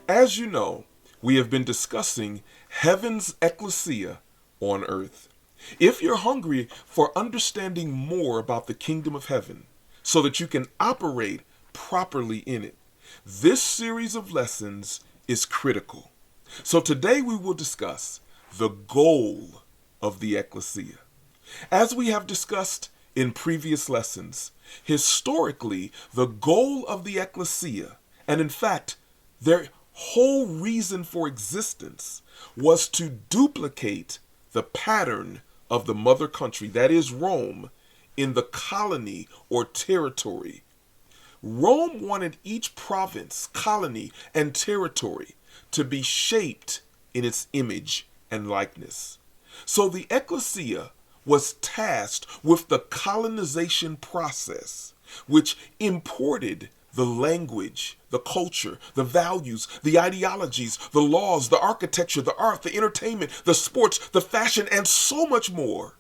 As you know, we have been discussing heaven's ecclesia on earth. If you're hungry for understanding more about the kingdom of heaven so that you can operate properly in it, this series of lessons is critical. So today we will discuss the goal of the ekklesia. As we have discussed in previous lessons, historically, the goal of the ekklesia, and in fact, their whole reason for existence, was to duplicate the pattern of the mother country, that is Rome, in the colony or territory. Rome wanted each province, colony, and territory to be shaped in its image and likeness. So the ekklesia was tasked with the colonization process, which imported the language, the culture, the values, the ideologies, the laws, the architecture, the art, the entertainment, the sports, the fashion, and so much more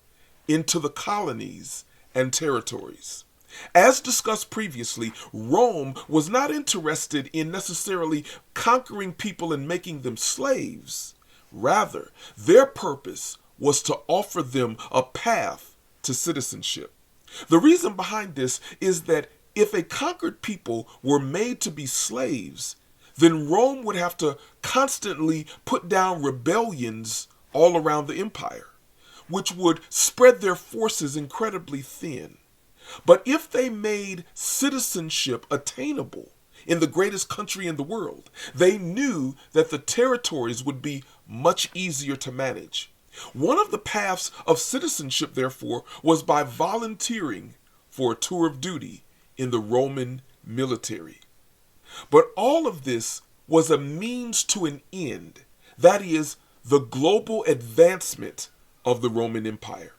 into the colonies and territories. As discussed previously, Rome was not interested in necessarily conquering people and making them slaves. Rather, their purpose was to offer them a path to citizenship. The reason behind this is that if a conquered people were made to be slaves, then Rome would have to constantly put down rebellions all around the empire, which would spread their forces incredibly thin. But if they made citizenship attainable in the greatest country in the world, they knew that the territories would be much easier to manage. One of the paths of citizenship, therefore, was by volunteering for a tour of duty in the Roman military. But all of this was a means to an end, that is, the global advancement of the Roman Empire.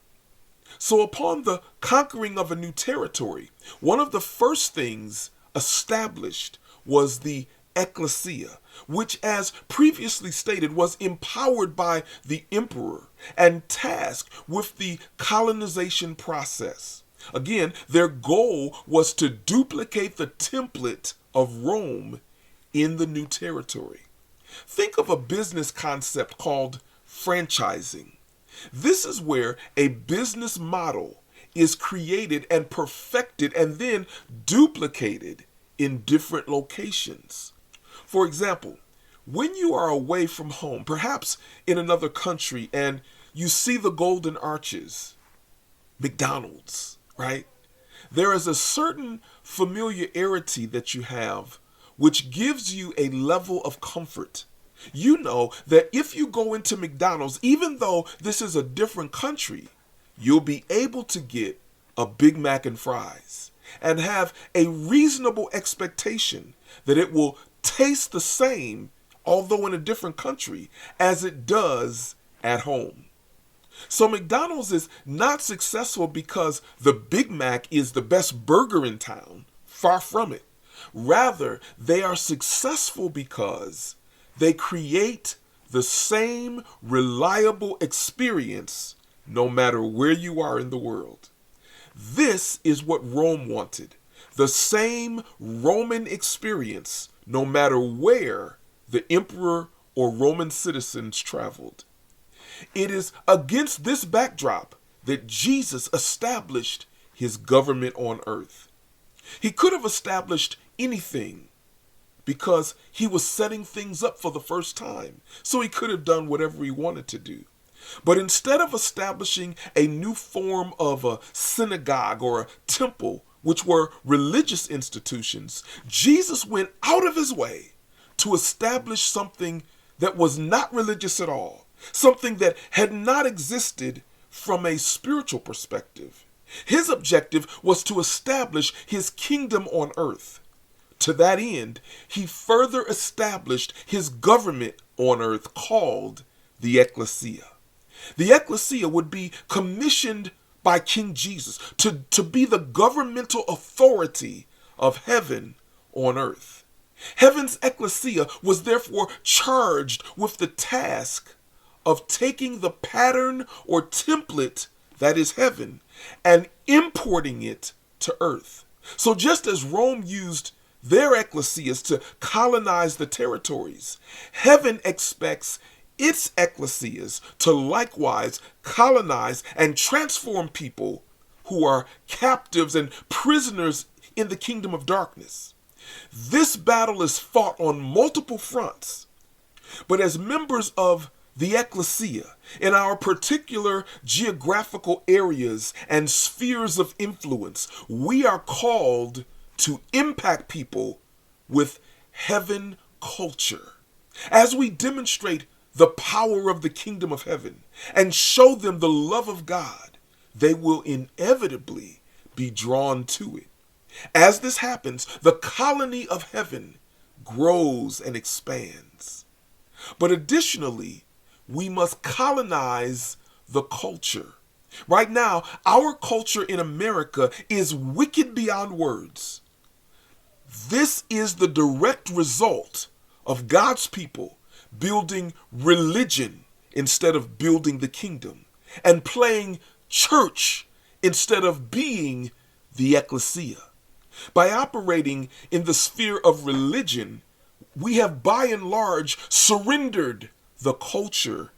So upon the conquering of a new territory, one of the first things established was the ekklesia, which, as previously stated, was empowered by the emperor and tasked with the colonization process. Again, their goal was to duplicate the template of Rome in the new territory. Think of a business concept called franchising. This is where a business model is created and perfected and then duplicated in different locations. For example, when you are away from home, perhaps in another country, and you see the Golden Arches, McDonald's, right? There is a certain familiarity that you have which gives you a level of comfort. You know that if you go into McDonald's, even though this is a different country, you'll be able to get a Big Mac and fries and have a reasonable expectation that it will taste the same, although in a different country, as it does at home. So McDonald's is not successful because the Big Mac is the best burger in town. Far from it. Rather, they are successful because they create the same reliable experience no matter where you are in the world. This is what Rome wanted. The same Roman experience no matter where the emperor or Roman citizens traveled. It is against this backdrop that Jesus established his government on earth. He could have established anything because he was setting things up for the first time, so he could have done whatever he wanted to do. But instead of establishing a new form of a synagogue or a temple, which were religious institutions, Jesus went out of his way to establish something that was not religious at all, something that had not existed from a spiritual perspective. His objective was to establish his kingdom on earth. To that end, he further established his government on earth called the ekklesia. The ekklesia would be commissioned by King Jesus to be the governmental authority of heaven on earth. Heaven's ekklesia was therefore charged with the task of taking the pattern or template that is heaven and importing it to earth. So just as Rome used their ecclesias to colonize the territories, heaven expects its ecclesias to likewise colonize and transform people who are captives and prisoners in the kingdom of darkness. This battle is fought on multiple fronts, but as members of the ecclesia in our particular geographical areas and spheres of influence, we are called to impact people with heaven culture. As we demonstrate the power of the kingdom of heaven and show them the love of God, they will inevitably be drawn to it. As this happens, the colony of heaven grows and expands. But additionally, we must colonize the culture. Right now, our culture in America is wicked beyond words. This is the direct result of God's people building religion instead of building the kingdom, and playing church instead of being the ecclesia. By operating in the sphere of religion, we have by and large surrendered the culture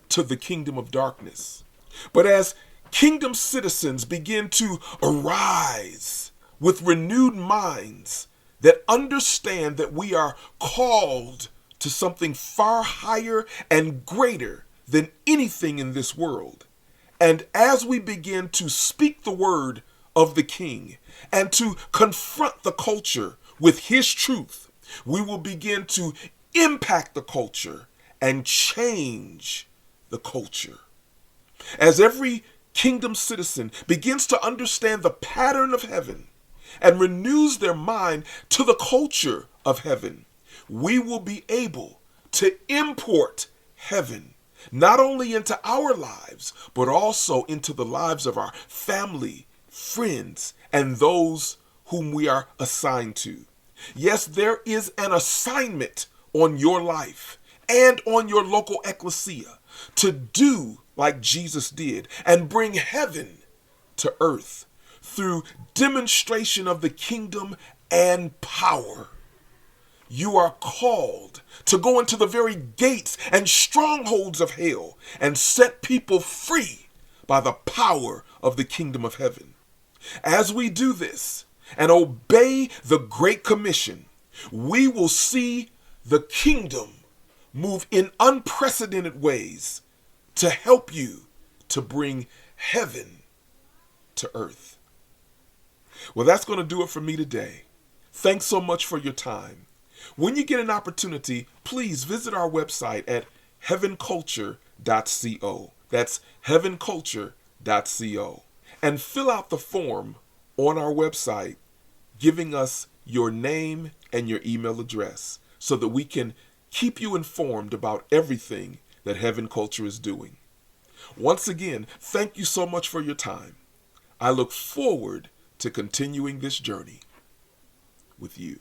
to the kingdom of darkness. But as kingdom citizens begin to arise with renewed minds that understand that we are called to something far higher and greater than anything in this world, and as we begin to speak the word of the King and to confront the culture with his truth, we will begin to impact the culture and change the culture. As every kingdom citizen begins to understand the pattern of heaven and renews their mind to the culture of heaven, we will be able to import heaven not only into our lives, but also into the lives of our family, friends, and those whom we are assigned to. Yes, there is an assignment on your life and on your local ecclesia to do like Jesus did and bring heaven to earth through demonstration of the kingdom and power. You are called to go into the very gates and strongholds of hell and set people free by the power of the kingdom of heaven. As we do this and obey the Great Commission, we will see the kingdom move in unprecedented ways to help you to bring heaven to earth. Well, that's going to do it for me today. Thanks so much for your time. When you get an opportunity, please visit our website at HeavenCulture.co. That's HeavenCulture.co. And fill out the form on our website giving us your name and your email address so that we can keep you informed about everything that Heaven Culture is doing. Once again, thank you so much for your time. I look forward to continuing this journey with you.